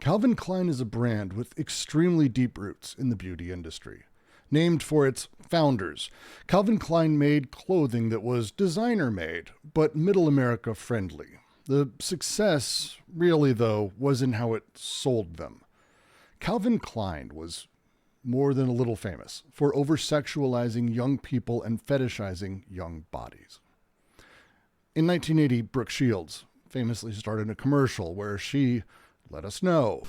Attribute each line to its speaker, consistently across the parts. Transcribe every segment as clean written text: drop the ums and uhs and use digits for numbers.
Speaker 1: Calvin Klein is a brand with extremely deep roots in the beauty industry. Named for its founders, Calvin Klein made clothing that was designer-made, but middle America friendly. The success, really though, was in how it sold them. Calvin Klein was more than a little famous for over-sexualizing young people and fetishizing young bodies. In 1980, Brooke Shields famously started a commercial where she let us know.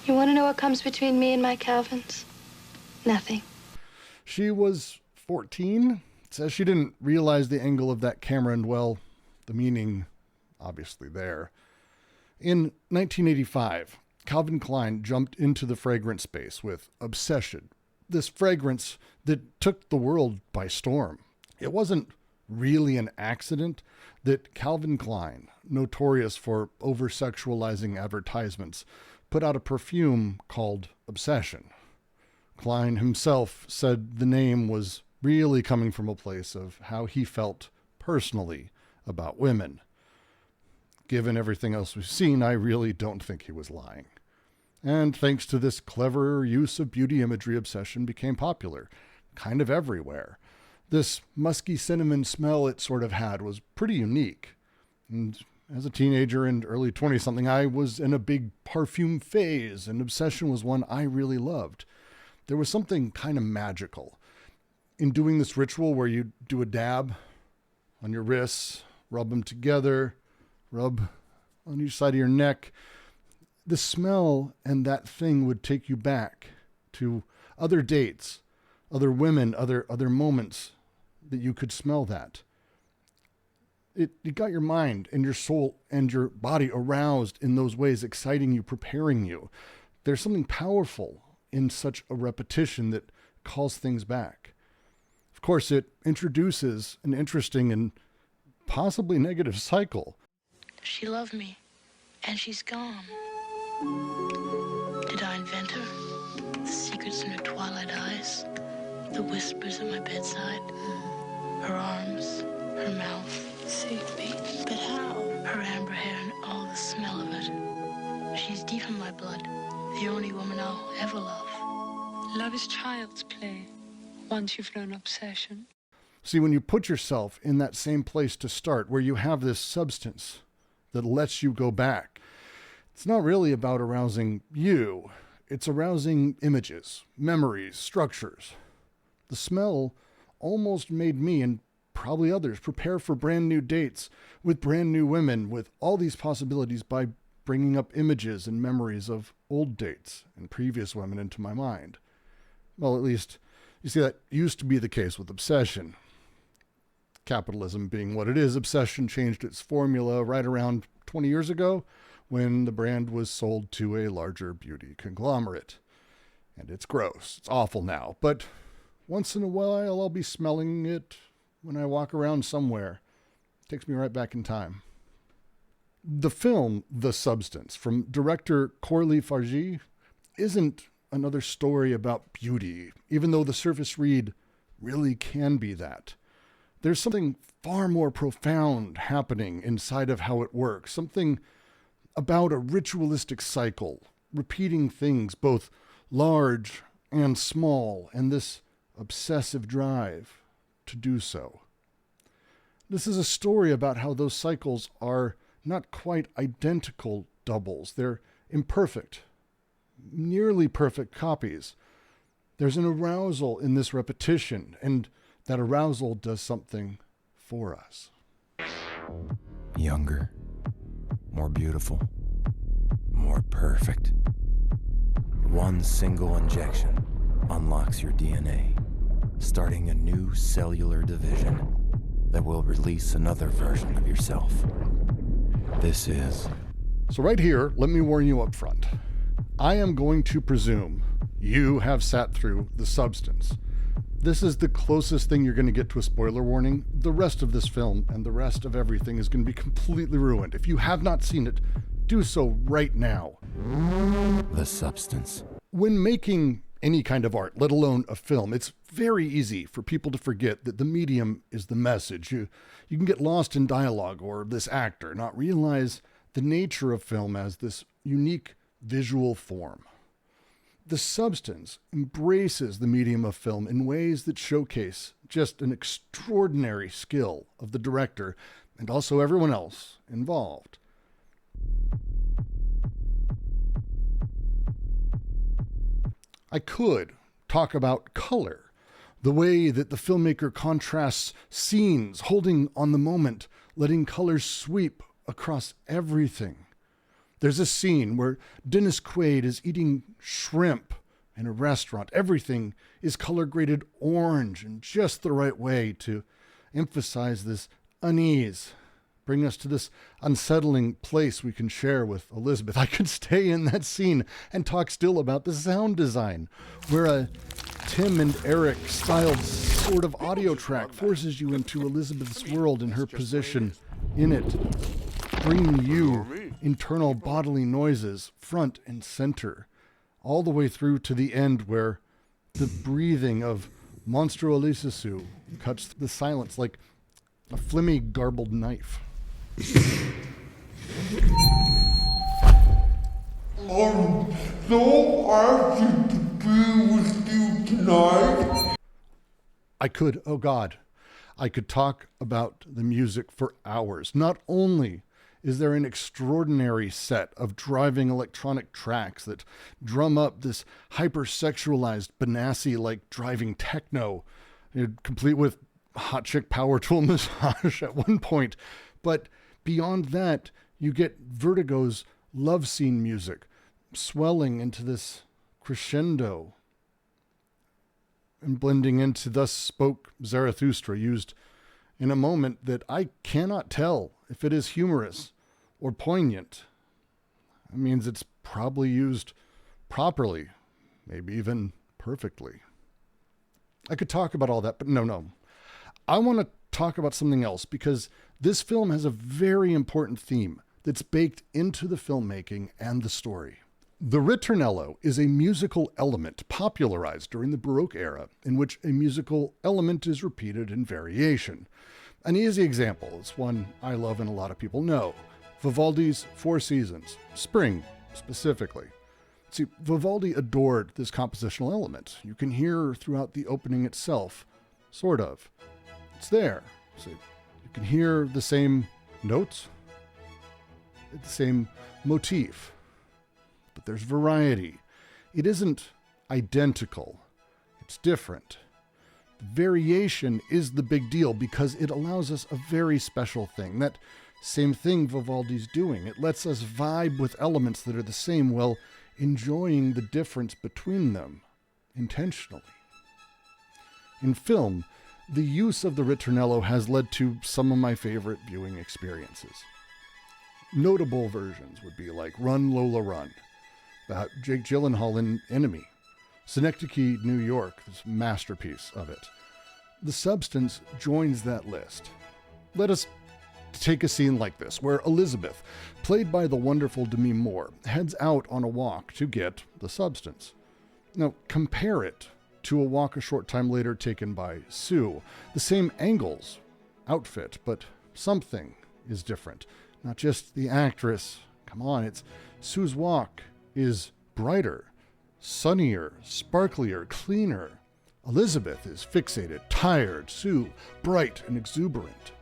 Speaker 2: You want to know what comes between me and my Calvins? Nothing.
Speaker 1: She was 14. Says she didn't realize the angle of that camera and, well, the meaning obviously there. In 1985, Calvin Klein jumped into the fragrance space with Obsession, this fragrance that took the world by storm. It wasn't really an accident that Calvin Klein, notorious for over-sexualizing advertisements, put out a perfume called Obsession. Klein himself said the name was really coming from a place of how he felt personally about women. Given everything else we've seen, I really don't think he was lying. And thanks to this clever use of beauty imagery, Obsession became popular, kind of everywhere. This musky cinnamon smell it sort of had was pretty unique. And as a teenager and early 20-something, I was in a big perfume phase, and Obsession was one I really loved. There was something kind of magical in doing this ritual where you do a dab on your wrists, rub them together, rub on each side of your neck. The smell and that thing would take you back to other dates, other women, other moments that you could smell that. It got your mind and your soul and your body aroused in those ways, exciting you, preparing you. There's something powerful in such a repetition that calls things back. Of course, it introduces an interesting and possibly negative cycle.
Speaker 3: She loved me, and she's gone. Did I invent her? The secrets in her twilight eyes, the whispers at my bedside, her arms, her mouth. Saved me. But how? Her amber hair and all the smell of it. She's deep in my blood, the only woman I'll ever love.
Speaker 4: Love is child's play, once you've known obsession.
Speaker 1: See, when you put yourself in that same place to start, where you have this substance that lets you go back, it's not really about arousing you. It's arousing images, memories, structures. The smell almost made me, and probably others, prepare for brand new dates with brand new women, with all these possibilities by bringing up images and memories of old dates and previous women into my mind. Well, at least, you see, that used to be the case with Obsession. Capitalism being what it is, Obsession changed its formula right around 20 years ago when the brand was sold to a larger beauty conglomerate. And it's gross. It's awful now. But once in a while, I'll be smelling it when I walk around somewhere. It takes me right back in time. The film, The Substance, from director Corley Fargy, isn't another story about beauty, even though the surface read really can be that. There's something far more profound happening inside of how it works, something about a ritualistic cycle, repeating things both large and small, and this obsessive drive to do so. This is a story about how those cycles are not quite identical doubles. They're imperfect, nearly perfect copies. There's an arousal in this repetition, and that arousal does something for us.
Speaker 5: Younger, more beautiful, more perfect. One single injection unlocks your DNA, starting a new cellular division that will release another version of yourself. This is...
Speaker 1: So right here, let me warn you up front. I am going to presume you have sat through The Substance. This is the closest thing you're going to get to a spoiler warning. The rest of this film and the rest of everything is going to be completely ruined. If you have not seen it, do so right now.
Speaker 5: The Substance.
Speaker 1: When making any kind of art, let alone a film, it's very easy for people to forget that the medium is the message. You can get lost in dialogue or this actor, not realize the nature of film as this unique visual form. The substance embraces the medium of film in ways that showcase just an extraordinary skill of the director and also everyone else involved. I could talk about color, the way that the filmmaker contrasts scenes, holding on the moment, letting colors sweep across everything. There's a scene where Dennis Quaid is eating shrimp in a restaurant. Everything is color graded orange in just the right way to emphasize this unease, bring us to this unsettling place we can share with Elizabeth. I could stay in that scene and talk still about the sound design, where a Tim and Eric styled sort of audio track forces you into Elizabeth's world and her position in it, bringing you internal bodily noises front and center, all the way through to the end where the breathing of Monstro Elisasu cuts the silence like a flimmy, garbled knife.
Speaker 6: I'm so happy to be with you tonight.
Speaker 1: I could talk about the music for hours. Not only is there an extraordinary set of driving electronic tracks that drum up this hypersexualized Benassi-like driving techno, complete with hot chick power tool massage at one point, but beyond that, you get Vertigo's love scene music swelling into this crescendo and blending into Thus Spoke Zarathustra, used in a moment that I cannot tell if it is humorous or poignant. It means it's probably used properly, maybe even perfectly. I could talk about all that, but no. I want to talk about something else, because this film has a very important theme that's baked into the filmmaking and the story. The ritornello is a musical element popularized during the Baroque era, in which a musical element is repeated in variation. An easy example is one I love and a lot of people know: Vivaldi's Four Seasons, Spring specifically. See, Vivaldi adored this compositional element. You can hear throughout the opening itself, sort of. It's there. So you can hear the same notes, the same motif, but there's variety. It isn't identical. It's different. The variation is the big deal because it allows us a very special thing. That same thing Vivaldi's doing. It lets us vibe with elements that are the same while enjoying the difference between them intentionally. In film, the use of the ritornello has led to some of my favorite viewing experiences. Notable versions would be like Run, Lola, Run, the Jake Gyllenhaal in Enemy, Synecdoche, New York, this masterpiece of it. The substance joins that list. Let us take a scene like this, where Elizabeth, played by the wonderful Demi Moore, heads out on a walk to get the substance. Now, compare it to a walk a short time later taken by Sue. The same angles, outfit, but something is different. Not just the actress. Come on, it's Sue's walk is brighter, sunnier, sparklier, cleaner. Elizabeth is fixated, tired, Sue bright and exuberant.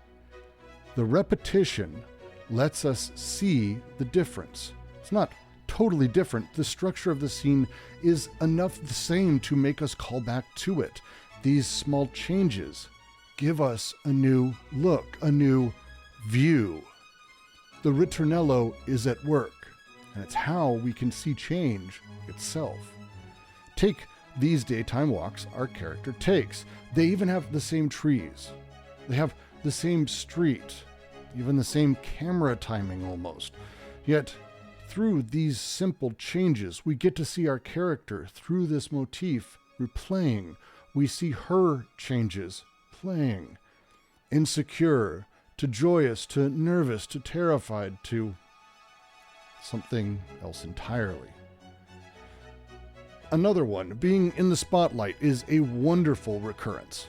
Speaker 1: The repetition lets us see the difference. It's not totally different. The structure of the scene is enough the same to make us call back to it. These small changes give us a new look, a new view. The ritornello is at work, and it's how we can see change itself. Take these daytime walks our character takes. They even have the same trees. They have the same street, even the same camera timing almost. Yet, through these simple changes, we get to see our character through this motif replaying. We see her changes playing. Insecure, to joyous, to nervous, to terrified, to something else entirely. Another one, being in the spotlight, is a wonderful recurrence.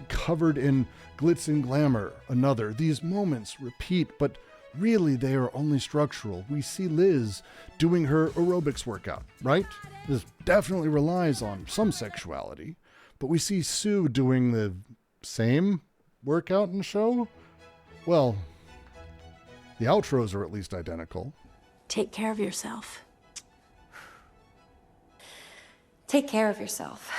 Speaker 1: Covered in glitz and glamour, another. These moments repeat, but really they are only structural. We see Liz doing her aerobics workout, right? This definitely relies on some sexuality, but we see Sue doing the same workout in the show. Well, the outros are at least identical.
Speaker 7: Take care of yourself. Take care of yourself.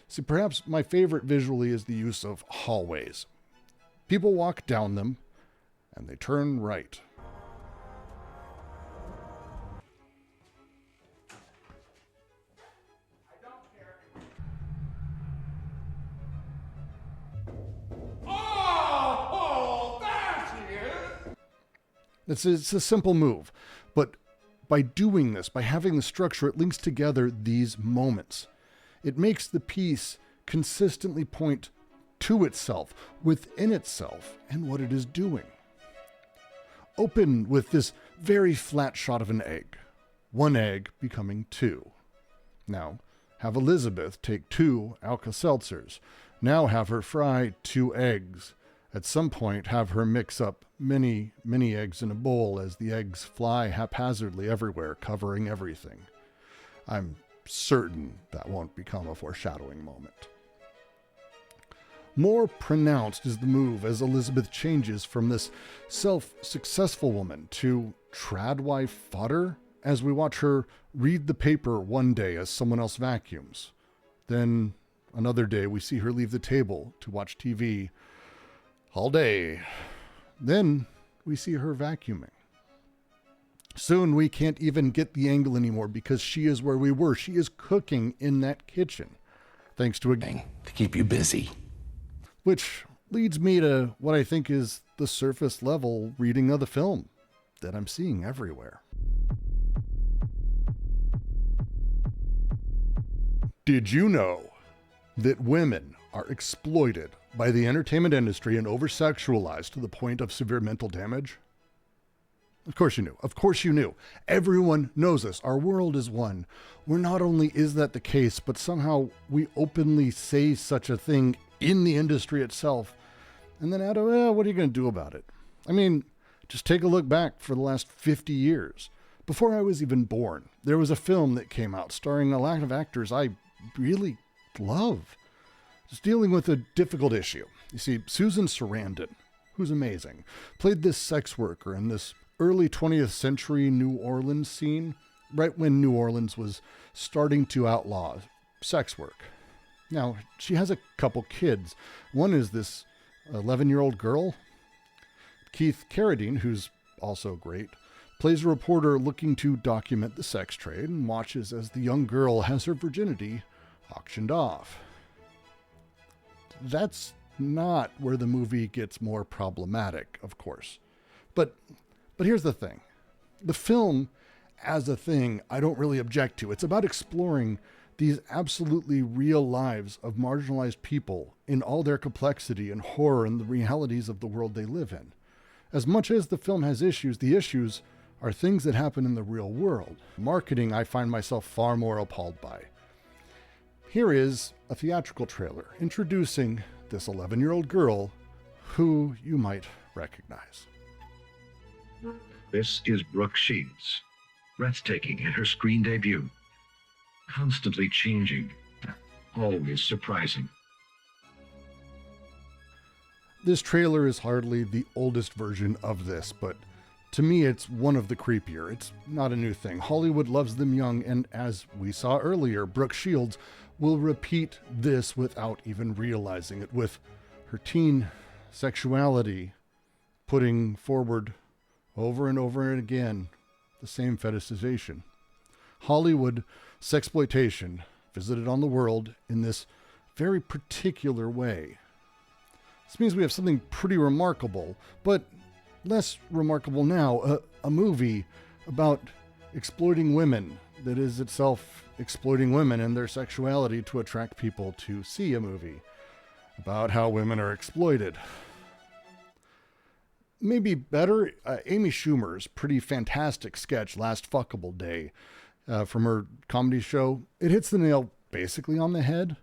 Speaker 1: See, perhaps my favorite visually is the use of hallways. People walk down them, and they turn right. It's a simple move, but by doing this, by having the structure, it links together these moments. It makes the piece consistently point to itself, within itself, and what it is doing. Open with this very flat shot of an egg. One egg becoming two. Now, have Elizabeth take 2 Alka-Seltzers. Now have her fry 2 eggs. At some point, have her mix up many, many eggs in a bowl as the eggs fly haphazardly everywhere, covering everything. I'm certain that won't become a foreshadowing moment. More pronounced is the move as Elizabeth changes from this self-successful woman to tradwife fodder as we watch her read the paper one day as someone else vacuums. Then another day we see her leave the table to watch TV all day. Then we see her vacuuming. Soon we can't even get the angle anymore because she is where we were. She is cooking in that kitchen, thanks to a
Speaker 8: to keep you busy.
Speaker 1: Which leads me to what I think is the surface level reading of the film that I'm seeing everywhere. Did you know that women are exploited by the entertainment industry and over-sexualized to the point of severe mental damage? Of course you knew. Of course you knew. Everyone knows this. Our world is one where not only is that the case, but somehow we openly say such a thing in the industry itself. And then out of, what are you going to do about it? I mean, just take a look back for the last 50 years. Before I was even born, there was a film that came out starring a lot of actors I really love. Just dealing with a difficult issue. You see, Susan Sarandon, who's amazing, played this sex worker in this early 20th century New Orleans scene, right when New Orleans was starting to outlaw sex work. Now, she has a couple kids. One is this 11-year-old girl. Keith Carradine, who's also great, plays a reporter looking to document the sex trade and watches as the young girl has her virginity auctioned off. That's not where the movie gets more problematic, of course. But here's the thing. The film, as a thing, I don't really object to. It's about exploring these absolutely real lives of marginalized people in all their complexity and horror and the realities of the world they live in. As much as the film has issues, the issues are things that happen in the real world. Marketing, I find myself far more appalled by. Here is a theatrical trailer introducing this 11-year-old girl who you might recognize.
Speaker 9: This is Brooke Shields, breathtaking in her screen debut. Constantly changing, always surprising.
Speaker 1: This trailer is hardly the oldest version of this, but to me it's one of the creepier. It's not a new thing. Hollywood loves them young, and as we saw earlier, Brooke Shields will repeat this without even realizing it, with her teen sexuality putting forward over and over and again the same fetishization. Hollywood sexploitation visited on the world in this very particular way. This means we have something pretty remarkable, but less remarkable now, a movie about exploiting women that is itself exploiting women and their sexuality to attract people to see a movie about how women are exploited. Maybe better, Amy Schumer's pretty fantastic sketch, Last Fuckable Day, from her comedy show, it hits the nail basically on the head.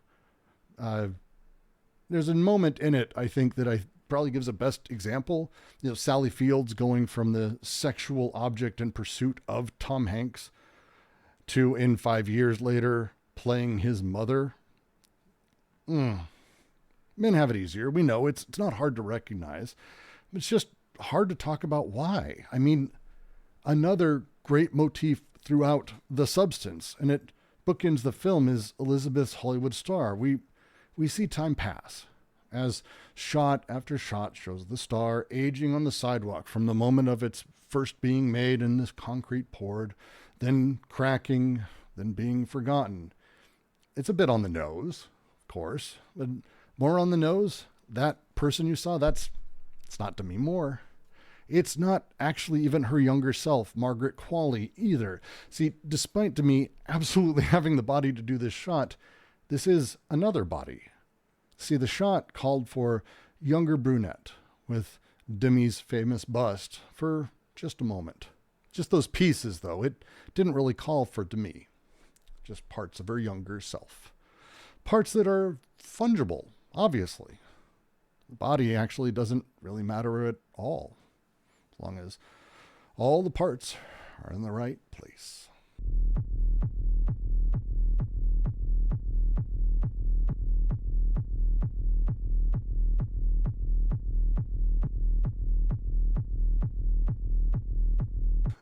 Speaker 1: There's a moment in it, I think, that I probably gives a best example. Sally Fields going from the sexual object in pursuit of Tom Hanks to, in 5 years later, playing his mother. Men have it easier. We know it's not hard to recognize. It's just hard to talk about why. I mean, another great motif throughout The Substance, and it bookends the film, is Elizabeth's Hollywood star. We see time pass as shot after shot shows the star aging on the sidewalk from the moment of its first being made and this concrete poured, then cracking, then being forgotten. It's a bit on the nose, of course, but more on the nose. That person you saw, it's not Demi Moore. It's not actually even her younger self, Margaret Qualley, either. See, despite Demi absolutely having the body to do this shot, this is another body. See, the shot called for younger brunette with Demi's famous bust for just a moment. Just those pieces, though. It didn't really call for Demi. Just parts of her younger self. Parts that are fungible, obviously. The body actually doesn't really matter at all, as long as all the parts are in the right place.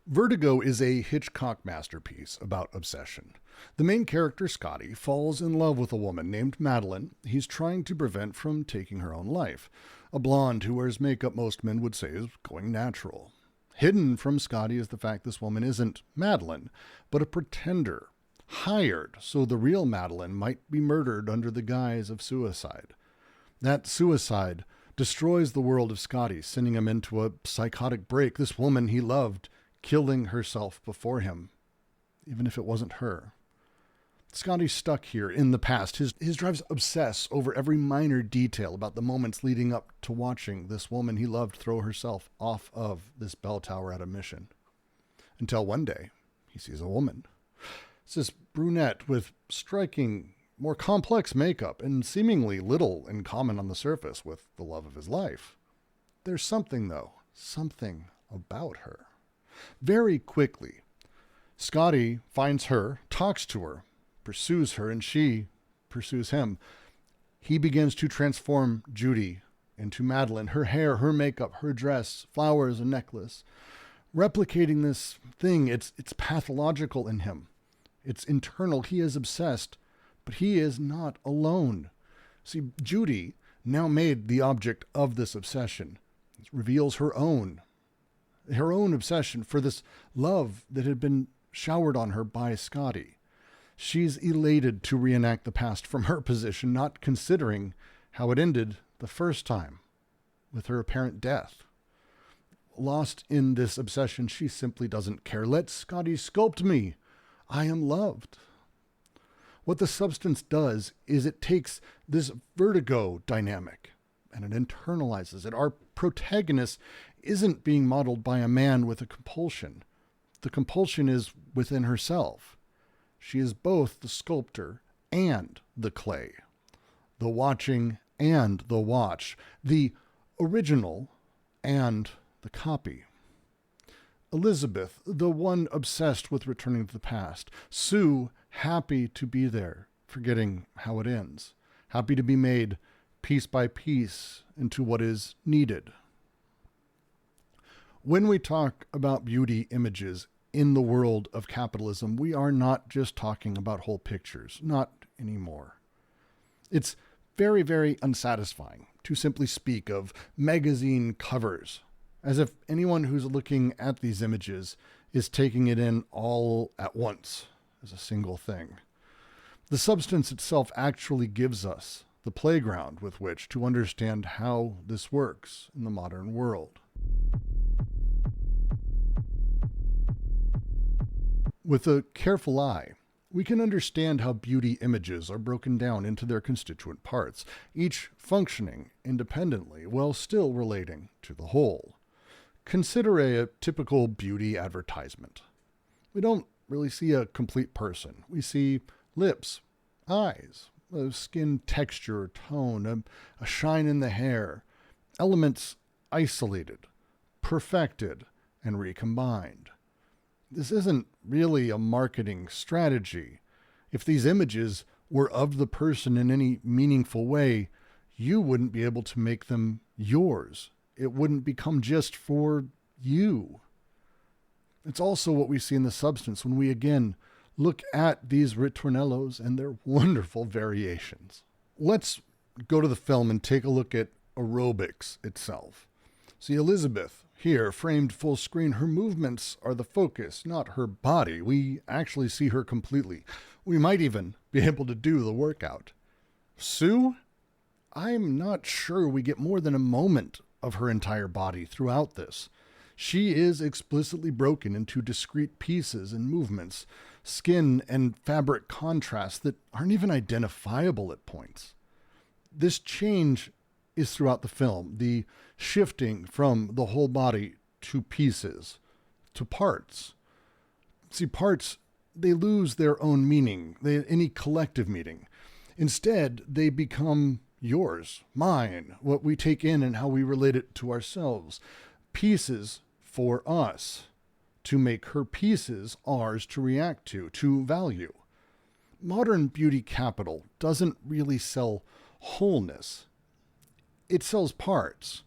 Speaker 1: Vertigo is a Hitchcock masterpiece about obsession. The main character, Scotty, falls in love with a woman named Madeline he's trying to prevent from taking her own life. A blonde who wears makeup most men would say is going natural. Hidden from Scotty is the fact this woman isn't Madeline, but a pretender, hired so the real Madeline might be murdered under the guise of suicide. That suicide destroys the world of Scotty, sending him into a psychotic break. This woman he loved killing herself before him, even if it wasn't her. Scotty's stuck here in the past. His drives obsess over every minor detail about the moments leading up to watching this woman he loved throw herself off of this bell tower at a mission. Until one day, he sees a woman. It's this brunette with striking, more complex makeup and seemingly little in common on the surface with the love of his life. There's something, though, something about her. Very quickly, Scotty finds her, talks to her, pursues her, and she pursues him. He begins to transform Judy into Madeline. Her hair, her makeup, her dress, flowers, a necklace. Replicating this thing, it's pathological in him. It's internal. He is obsessed, but he is not alone. See, Judy, now made the object of this obsession, reveals her own obsession for this love that had been showered on her by Scotty. She's elated to reenact the past from her position, not considering how it ended the first time with her apparent death. Lost in this obsession, she simply doesn't care. Let Scotty sculpt me. I am loved. What The Substance does is it takes this vertigo dynamic and it internalizes it. Our protagonist isn't being modeled by a man with a compulsion. The compulsion is within herself. She is both the sculptor and the clay, the watching and the watch, the original and the copy. Elizabeth, the one obsessed with returning to the past. Sue, happy to be there, forgetting how it ends. Happy to be made piece by piece into what is needed. When we talk about beauty images in the world of capitalism, we are not just talking about whole pictures, not anymore. It's very, very unsatisfying to simply speak of magazine covers, as if anyone who's looking at these images is taking it in all at once as a single thing. The substance itself actually gives us the playground with which to understand how this works in the modern world. With a careful eye, we can understand how beauty images are broken down into their constituent parts, each functioning independently while still relating to the whole. Consider a typical beauty advertisement. We don't really see a complete person. We see lips, eyes, skin texture, tone, a shine in the hair, elements isolated, perfected, and recombined. This isn't really a marketing strategy. If these images were of the person in any meaningful way, you wouldn't be able to make them yours. It wouldn't become just for you. It's also what we see in the substance when we again look at these ritornellos and their wonderful variations. Let's go to the film and take a look at aerobics itself. See, Elizabeth, here, framed full screen, her movements are the focus, not her body. We actually see her completely. We might even be able to do the workout. Sue, I'm not sure we get more than a moment of her entire body throughout this. She is explicitly broken into discrete pieces and movements, skin and fabric contrasts that aren't even identifiable at points. This change is throughout the film, the shifting from the whole body to pieces, to parts. See, parts, they lose their own meaning, any collective meaning. Instead, they become yours, mine, what we take in and how we relate it to ourselves. Pieces for us, to make her pieces ours to react to value. Modern beauty capital doesn't really sell wholeness. It sells parts.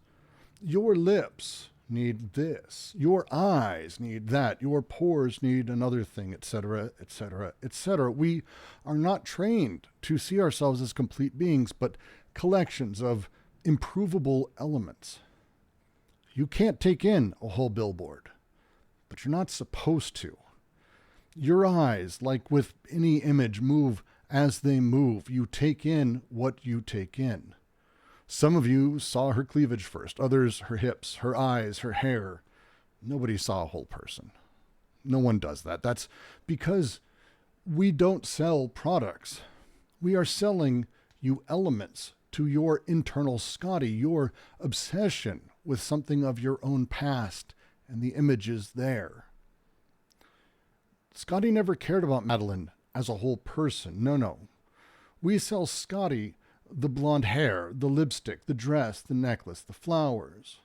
Speaker 1: Your lips need this. Your eyes need that. Your pores need another thing, etc., etc., etc. We are not trained to see ourselves as complete beings, but collections of improvable elements. You can't take in a whole billboard, but you're not supposed to. Your eyes, like with any image, move as they move. You take in what you take in. Some of you saw her cleavage first, others her hips, her eyes, her hair. Nobody saw a whole person. No one does that. That's because we don't sell products. We are selling you elements to your internal Scotty, your obsession with something of your own past and the images there. Scotty never cared about Madeline as a whole person. No. We sell Scotty the blonde hair, the lipstick, the dress, the necklace, the flowers.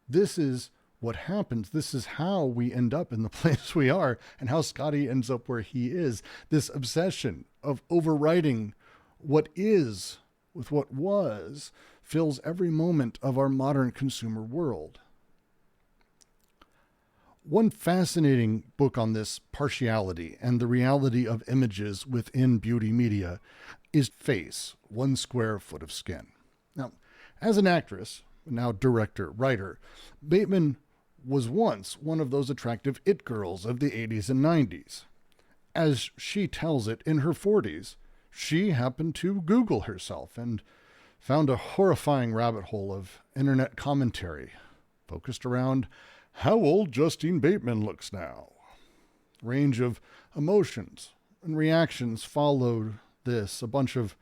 Speaker 1: This is what happens. This is how we end up in the place we are and how Scotty ends up where he is. This obsession of overwriting what is with what was fills every moment of our modern consumer world. One fascinating book on this partiality and the reality of images within beauty media is Face, One Square Foot of Skin. Now, as an actress, now director, writer, Bateman was once one of those attractive it girls of the 80s and 90s. As she tells it, in her 40s, she happened to Google herself and found a horrifying rabbit hole of internet commentary focused around how old Justine Bateman looks now. Range of emotions and reactions followed this, a bunch of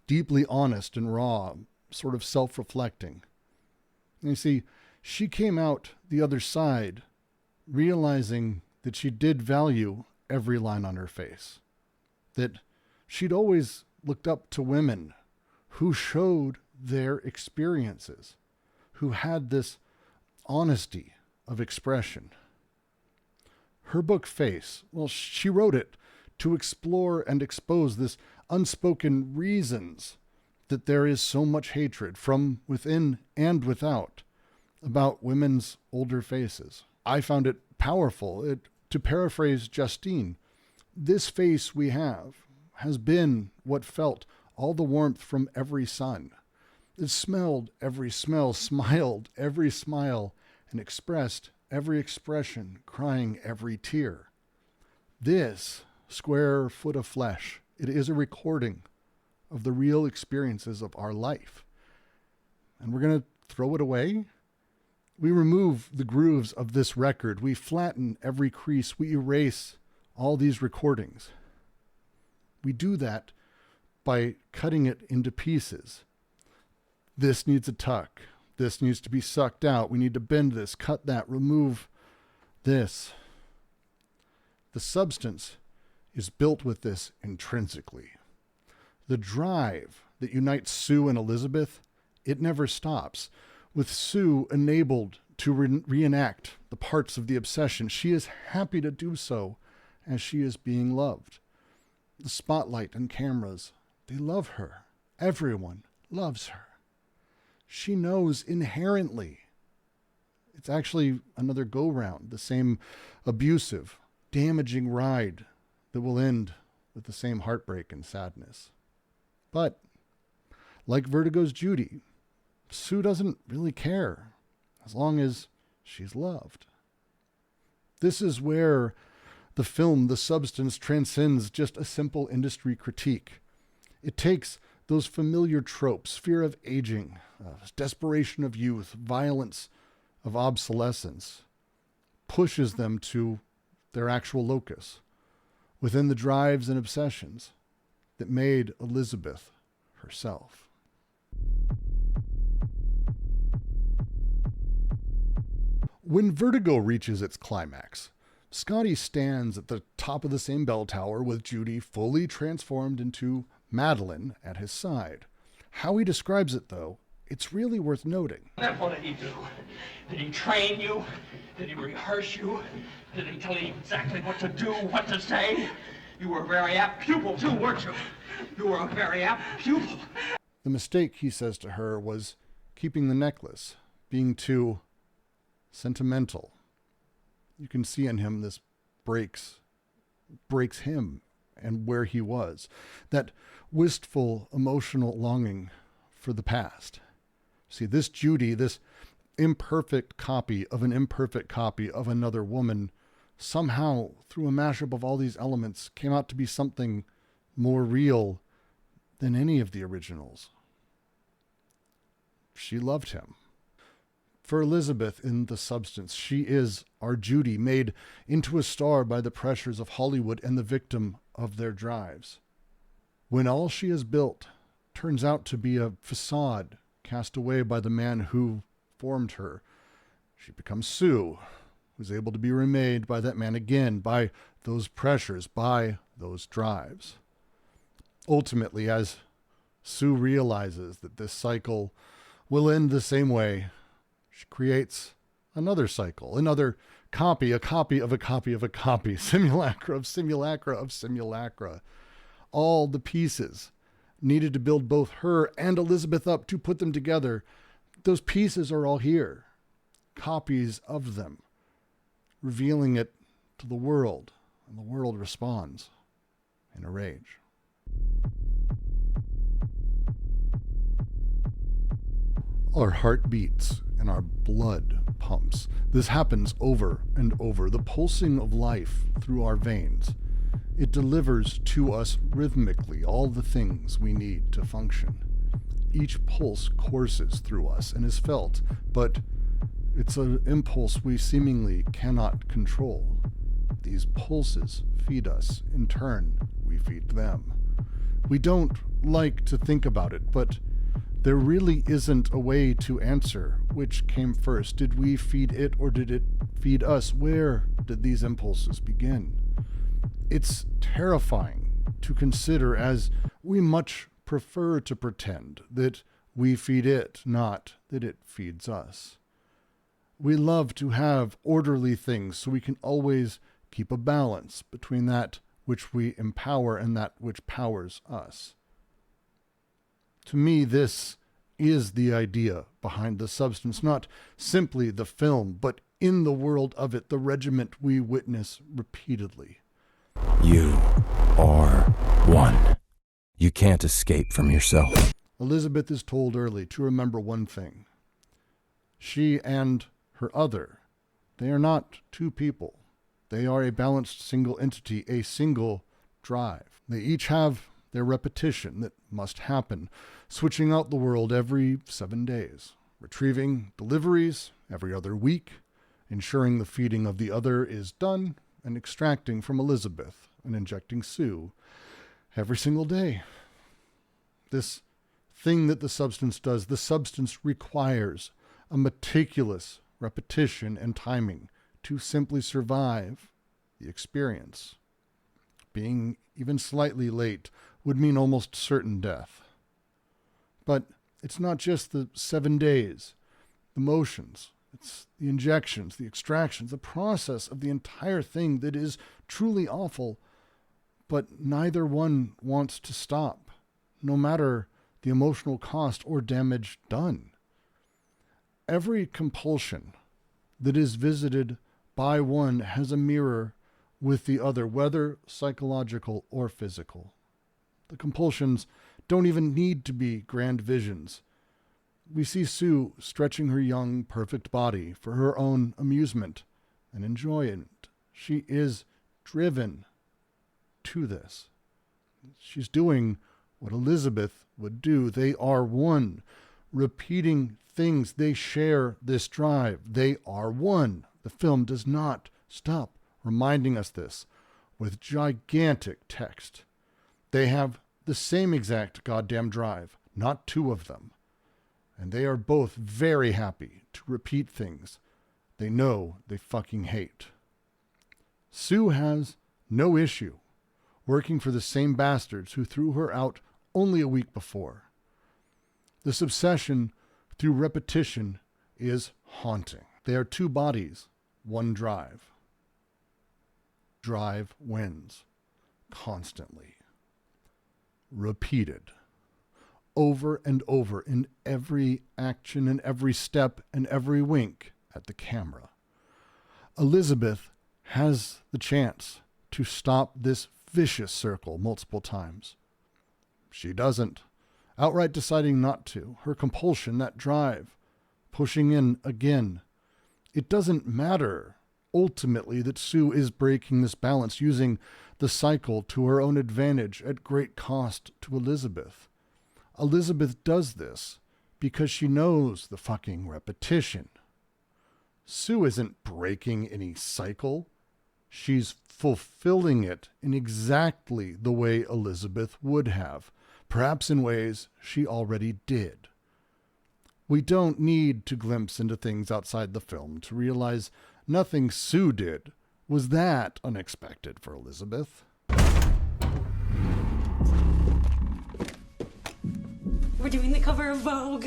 Speaker 1: deeply honest and raw, sort of self-reflecting. And you see, she came out the other side realizing that she did value every line on her face, that she'd always looked up to women who showed their experiences, who had this honesty of expression. Her book, Face, well, she wrote it to explore and expose this unspoken reasons that there is so much hatred from within and without about women's older faces. I found it powerful. To paraphrase Justine, this face we have has been what felt all the warmth from every sun. It smelled every smell, smiled every smile, and expressed every expression, crying every tear. This square foot of flesh, it is a recording of the real experiences of our life. And we're going to throw it away? We remove the grooves of this record. We flatten every crease. We erase all these recordings. We do that by cutting it into pieces. This needs a tuck. This needs to be sucked out. We need to bend this, cut that, remove this. The substance is built with this intrinsically. The drive that unites Sue and Elizabeth, it never stops. With Sue enabled to reenact the parts of the obsession, she is happy to do so as she is being loved. The spotlight and cameras, they love her. Everyone loves her. She knows inherently. It's actually another go-round, the same abusive, damaging ride that will end with the same heartbreak and sadness. But, like Vertigo's Judy, Sue doesn't really care as long as she's loved. This is where the film, The Substance, transcends just a simple industry critique. It takes those familiar tropes, fear of aging, desperation of youth, violence of obsolescence, pushes them to their actual locus, within the drives and obsessions that made Elizabeth herself. When Vertigo reaches its climax, Scotty stands at the top of the same bell tower with Judy fully transformed into Madeline at his side. How he describes it, though, it's really worth noting.
Speaker 8: What did he do? Did he train you? Did he rehearse you? Did he tell you exactly what to do, what to say? You were a very apt pupil, too, weren't you? You were a very apt pupil.
Speaker 1: The mistake, he says to her, was keeping the necklace, being too sentimental. You can see in him this breaks him and where he was. That wistful, emotional longing for the past. See, this Judy, this imperfect copy of an imperfect copy of another woman, somehow, through a mashup of all these elements, came out to be something more real than any of the originals. She loved him. For Elizabeth in The Substance, she is our Judy, made into a star by the pressures of Hollywood and the victim of their drives. When all she has built turns out to be a facade cast away by the man who formed her, she becomes Sue, who's able to be remade by that man again, by those pressures, by those drives. Ultimately, as Sue realizes that this cycle will end the same way, she creates another cycle, another copy, a copy of a copy of a copy, simulacra of simulacra of simulacra. All the pieces needed to build both her and Elizabeth up to put them together. Those pieces are all here, copies of them, revealing it to the world, and the world responds in a rage. Our heart beats and our blood pumps. This happens over and over, the pulsing of life through our veins. It delivers to us rhythmically all the things we need to function. Each pulse courses through us and is felt, but it's an impulse we seemingly cannot control. These pulses feed us. In turn, we feed them. We don't like to think about it, but there really isn't a way to answer which came first. Did we feed it or did it feed us? Where did these impulses begin? It's terrifying to consider, as we much prefer to pretend that we feed it, not that it feeds us. We love to have orderly things so we can always keep a balance between that which we empower and that which powers us. To me, this is the idea behind The Substance, not simply the film, but in the world of it, the regiment we witness repeatedly.
Speaker 5: You are one. You can't escape from yourself.
Speaker 1: Elizabeth is told early to remember one thing. She and her other, they are not two people. They are a balanced single entity, a single drive. They each have their repetition that must happen, switching out the world every 7 days, retrieving deliveries every other week, ensuring the feeding of the other is done, and extracting from Elizabeth and injecting Sue every single day. This thing that The Substance does, The Substance requires a meticulous repetition and timing to simply survive the experience. Being even slightly late would mean almost certain death. But it's not just the 7 days, the motions, it's the injections, the extractions, the process of the entire thing that is truly awful, but neither one wants to stop, no matter the emotional cost or damage done. Every compulsion that is visited by one has a mirror with the other, whether psychological or physical. The compulsions don't even need to be grand visions. We see Sue stretching her young, perfect body for her own amusement and enjoyment. She is driven to this. She's doing what Elizabeth would do. They are one, repeating things. They share this drive. They are one. The film does not stop reminding us this with gigantic text. They have the same exact goddamn drive, not two of them. And they are both very happy to repeat things they know they fucking hate. Sue has no issue working for the same bastards who threw her out only a week before. This obsession through repetition is haunting. They are two bodies, one drive. Drive wins constantly. Repeated. Over and over in every action and every step and every wink at the camera. Elizabeth has the chance to stop this vicious circle multiple times. She doesn't, outright deciding not to. Her compulsion, that drive, pushing in again. It doesn't matter ultimately that Sue is breaking this balance, using the cycle to her own advantage at great cost to Elizabeth. Elizabeth does this because she knows the fucking repetition. Sue isn't breaking any cycle. She's fulfilling it in exactly the way Elizabeth would have, perhaps in ways she already did. We don't need to glimpse into things outside the film to realize nothing Sue did was that unexpected for Elizabeth.
Speaker 7: We're doing the cover of Vogue.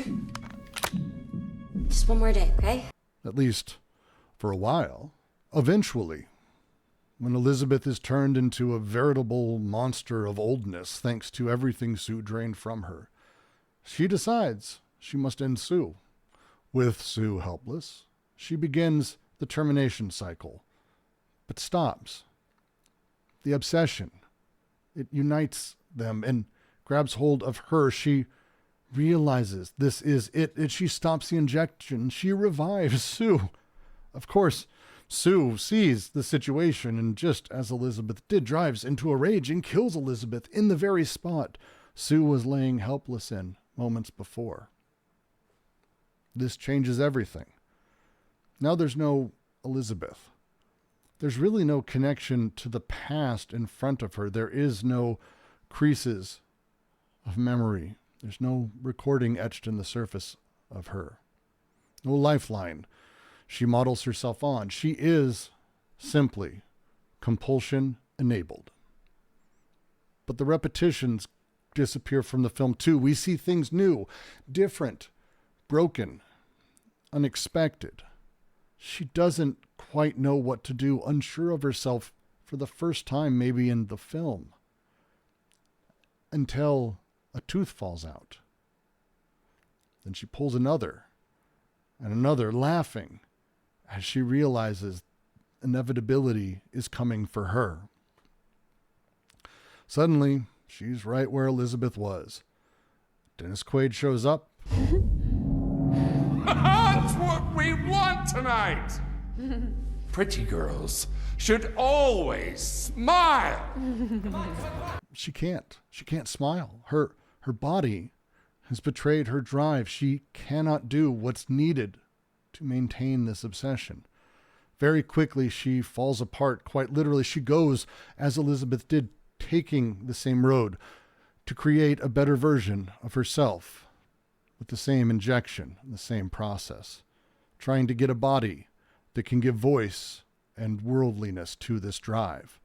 Speaker 7: Just one more day, okay?
Speaker 1: At least for a while. Eventually, when Elizabeth is turned into a veritable monster of oldness thanks to everything Sue drained from her, she decides she must end Sue. With Sue helpless, she begins the termination cycle, but stops. The obsession, it unites them and grabs hold of her. She realizes this is it, and she stops the injection. She revives Sue. Of course, Sue sees the situation, and just as Elizabeth did, drives into a rage and kills Elizabeth in the very spot Sue was laying helpless in moments before. This changes everything. Now there's no Elizabeth. There's really no connection to the past in front of her. There is no creases of memory. There's no recording etched in the surface of her. No lifeline she models herself on. She is simply compulsion enabled. But the repetitions disappear from the film too. We see things new, different, broken, unexpected. She doesn't quite know what to do, unsure of herself for the first time maybe in the film, until a tooth falls out. Then she pulls another and another, laughing as she realizes inevitability is coming for her. Suddenly, she's right where Elizabeth was. Dennis Quaid shows up.
Speaker 6: That's what we want tonight! Pretty girls should always smile!
Speaker 1: She can't. She can't smile. Her body has betrayed her drive. She cannot do what's needed to maintain this obsession. Very quickly, she falls apart. Quite literally, she goes, as Elizabeth did, taking the same road to create a better version of herself with the same injection, the same process, trying to get a body that can give voice and worldliness to this drive.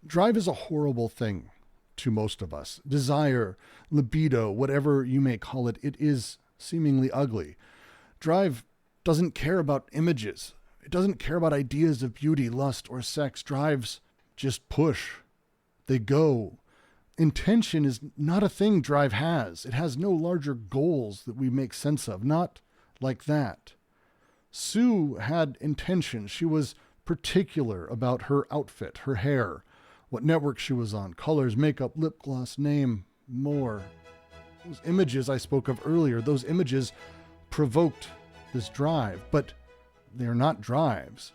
Speaker 1: Drive is a horrible thing to most of us. Desire, libido, whatever you may call it, it is seemingly ugly. Drive doesn't care about images. It doesn't care about ideas of beauty, lust, or sex. Drives just push. They go. Intention is not a thing Drive has. It has no larger goals that we make sense of. Not like that. Sue had intention. She was particular about her outfit, her hair, what network she was on, colors, makeup, lip gloss, name, more. Those images I spoke of earlier, those images provoked this drive, but they're not drives.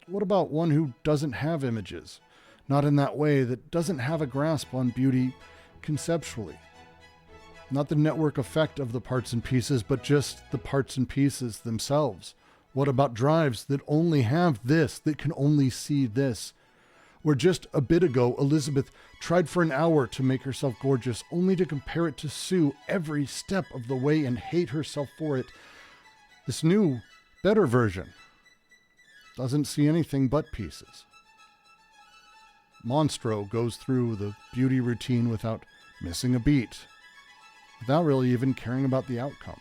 Speaker 1: What about one who doesn't have images? Not in that way, that doesn't have a grasp on beauty conceptually. Not the network effect of the parts and pieces, but just the parts and pieces themselves. What about drives that only have this, that can only see this? Where just a bit ago, Elizabeth tried for an hour to make herself gorgeous, only to compare it to Sue every step of the way and hate herself for it. This new, better version doesn't see anything but pieces. Monstro goes through the beauty routine without missing a beat, without really even caring about the outcome.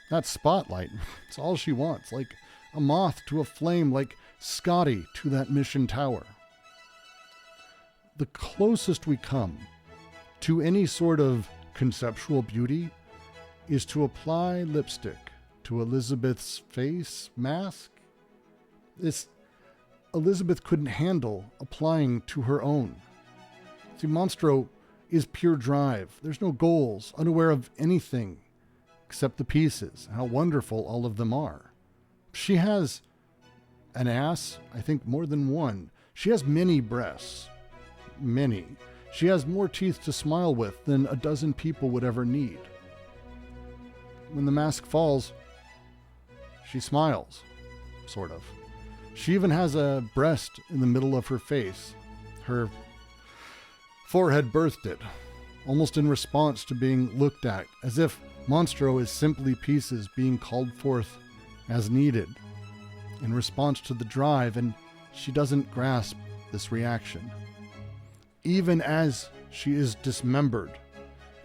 Speaker 1: That spotlight, it's all she wants, like a moth to a flame, like Scotty to that mission tower. The closest we come to any sort of conceptual beauty is to apply lipstick to Elizabeth's face mask. This Elizabeth couldn't handle applying to her own. See, Monstro is pure drive. There's no goals, unaware of anything except the pieces, how wonderful all of them are. She has an ass, I think more than one. She has many breasts. Many. She has more teeth to smile with than a dozen people would ever need. When the mask falls, she smiles, sort of. She even has a breast in the middle of her face. Her forehead birthed it, almost in response to being looked at, as if Monstro is simply pieces being called forth as needed, in response to the drive, and she doesn't grasp this reaction. Even as she is dismembered,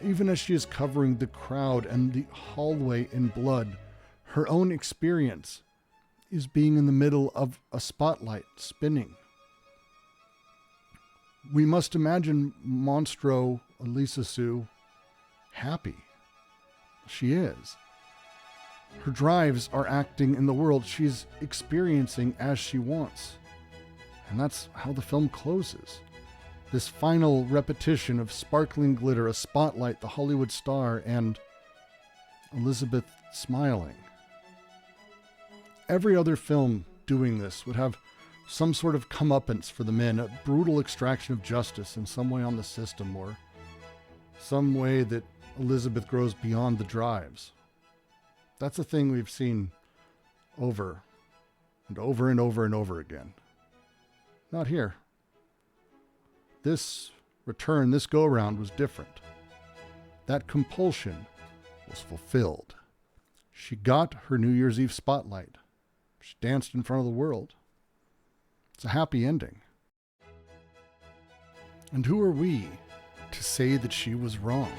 Speaker 1: even as she is covering the crowd and the hallway in blood, her own experience is being in the middle of a spotlight spinning. We must imagine Monstro, Elisa Sue, happy. She is. Her drives are acting in the world she's experiencing as she wants. And that's how the film closes. This final repetition of sparkling glitter, a spotlight, the Hollywood star, and Elizabeth smiling. Every other film doing this would have some sort of comeuppance for the men, a brutal extraction of justice in some way on the system, or some way that Elizabeth grows beyond the drives. That's a thing we've seen over and over and over and over again. Not here. This return, this go-around was different. That compulsion was fulfilled. She got her New Year's Eve spotlight. She danced in front of the world. It's a happy ending. And who are we to say that she was wrong?